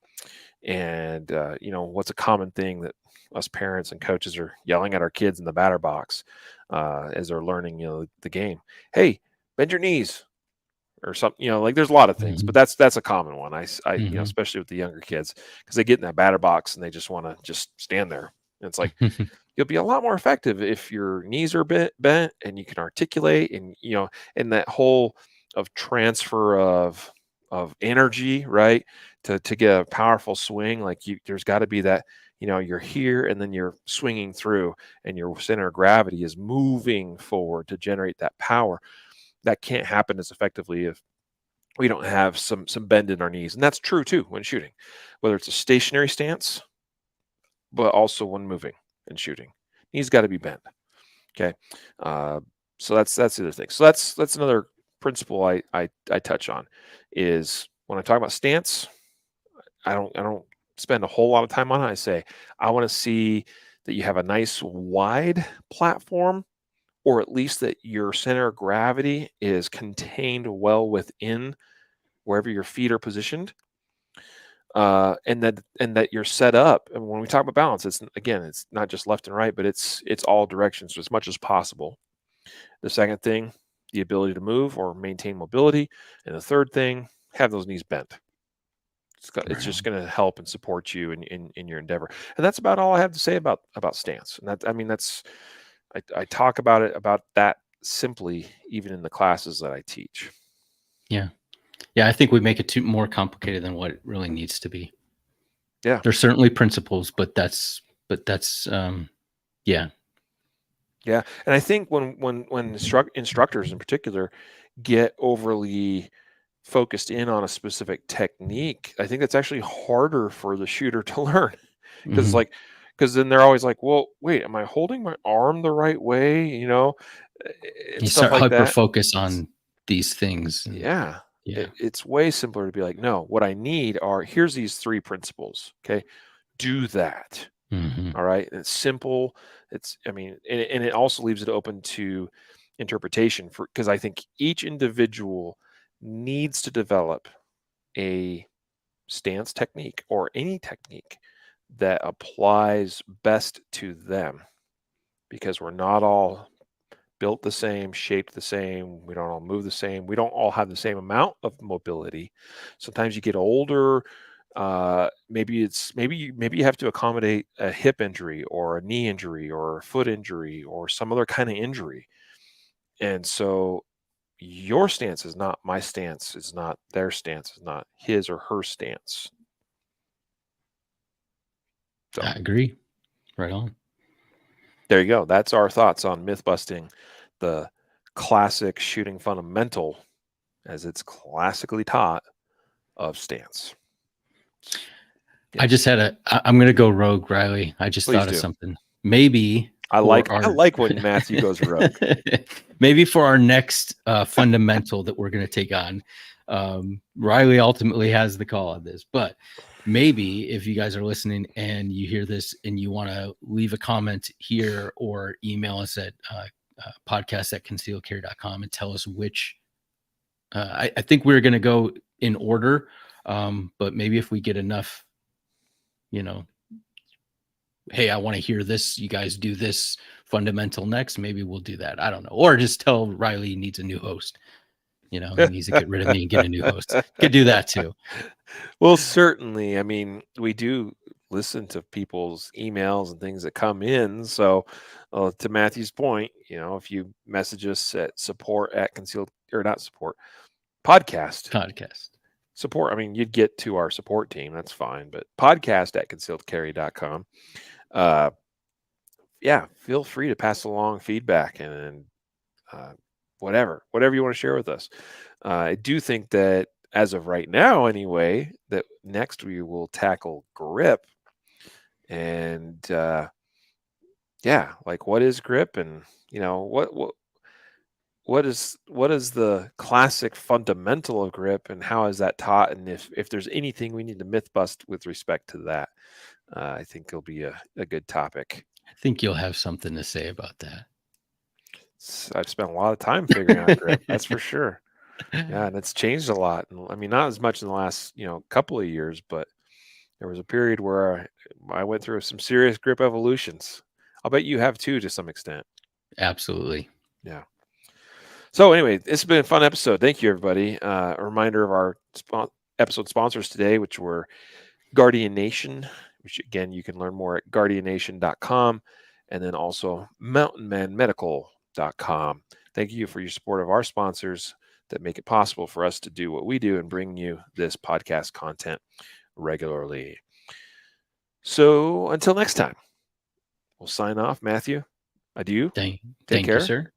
Speaker 1: And what's a common thing that us parents and coaches are yelling at our kids in the batter box, as they're learning, the game. Hey, bend your knees, or something. Like, there's a lot of things, but
Speaker 2: Hmm.
Speaker 1: that's a common one.
Speaker 2: Hmm.
Speaker 1: Especially with the younger kids, because they get in that batter box and they just want to just stand there. And it's like, you'll be a lot more effective if your knees are bent and you can articulate, and and that whole of transfer of energy, right? To get a powerful swing, like, there's got to be that, you're here and then you're swinging through, and your center of gravity is moving forward to generate that power. That can't happen as effectively if we don't have some bend in our knees. And that's true too when shooting, whether it's a stationary stance, but also when moving and shooting. Knees got to be bent. Okay. Uh, so that's the other thing. So that's another principle I touch on, is when I talk about stance, I don't spend a whole lot of time on it. I say I want to see that you have a nice wide platform, or at least that your center of gravity is contained well within wherever your feet are positioned. and that you're set up. And when we talk about balance, it's not just left and right, but it's all directions as much as possible. The second thing, the ability to move or maintain mobility, and the third thing, have those knees bent. It's
Speaker 2: Right
Speaker 1: just
Speaker 2: on.
Speaker 1: going to help and support you in your endeavor. And that's about all I have to say about stance. And I talk about that simply even in the classes that I teach.
Speaker 2: Yeah. Yeah. I think we make it too more complicated than what it really needs to be.
Speaker 1: Yeah.
Speaker 2: There's certainly principles, but yeah.
Speaker 1: Yeah. And I think when instructors in particular get overly focused in on a specific technique, I think that's actually harder for the shooter to learn. Because
Speaker 2: Hmm.
Speaker 1: then they're always like, well, wait, am I holding my arm the right way? And
Speaker 2: You
Speaker 1: stuff
Speaker 2: start
Speaker 1: like
Speaker 2: hyper
Speaker 1: that.
Speaker 2: focus on these things, and
Speaker 1: Yeah.
Speaker 2: yeah.
Speaker 1: It's way simpler to be like, no, what I need here's these 3 principles. Okay. Do that.
Speaker 2: Hmm.
Speaker 1: All right. And it's simple. And it also leaves it open to interpretation because I think each individual needs to develop a stance technique or any technique that applies best to them, because we're not all built the same, shaped the same. We don't all move the same. We don't all have the same amount of mobility. Sometimes you get older. Maybe you have to accommodate a hip injury or a knee injury or a foot injury or some other kind of injury. And so your stance is not my stance, is not their stance, is not his or her stance. So
Speaker 2: I agree. Right on.
Speaker 1: there you go. That's our thoughts on myth busting, the classic shooting fundamental, as it's classically taught, of stance.
Speaker 2: I
Speaker 1: Yeah,
Speaker 2: just I'm going to go rogue, Riley. I just
Speaker 1: please
Speaker 2: thought of
Speaker 1: do.
Speaker 2: something. Maybe
Speaker 1: I
Speaker 2: for
Speaker 1: like I
Speaker 2: our,
Speaker 1: like when Matthew goes rogue.
Speaker 2: maybe for our next fundamental that we're going to take on, Riley ultimately has the call on this, but maybe if you guys are listening and you hear this and you want to leave a comment here or email us at podcast@concealedcarry.com and tell us which, I think we're going to go in order. But maybe if we get enough, you know, hey, I want to hear this, you guys do this fundamental next, maybe we'll do that. I don't know. Or just tell Riley he needs a new host. He needs to get rid of me and get a new host. Could do that too.
Speaker 1: Well, certainly. I mean, we do listen to people's emails and things that come in. So, to Matthew's point, if you message us at support at concealed, or not support, podcast
Speaker 2: Podcast.
Speaker 1: support, I mean, you'd get to our support team. That's fine. But podcast at concealedcarry.com. Yeah, feel free to pass along feedback and whatever you want to share with us. I do think that as of right now, anyway, that next we will tackle grip and yeah, like what is grip, and what is the classic fundamental of grip, and how is that taught, and if there's anything we need to myth bust with respect to that. I think it'll be a good topic.
Speaker 2: I think you'll have something to say about that.
Speaker 1: I've spent a lot of time figuring out grip, that's for sure. Yeah, and it's changed a lot. And I mean, not as much in the last, couple of years, but there was a period where I went through some serious grip evolutions. I'll bet you have too, to some extent.
Speaker 2: Absolutely.
Speaker 1: Yeah. So anyway, it's been a fun episode. Thank you, everybody. A reminder of our episode sponsors today, which were Guardian Nation, which again, you can learn more at guardiannation.com, and then also mountainmanmedical.com. Thank you for your support of our sponsors that make it possible for us to do what we do and bring you this podcast content regularly. So until next time, we'll sign off. Matthew, adieu. Take
Speaker 2: Thank you,
Speaker 1: care.
Speaker 2: sir.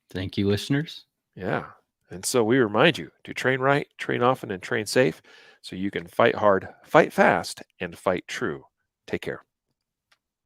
Speaker 2: Thank you, listeners.
Speaker 1: Yeah. And so we remind you to train right, train often, and train safe so you can fight hard, fight fast, and fight true. Take care.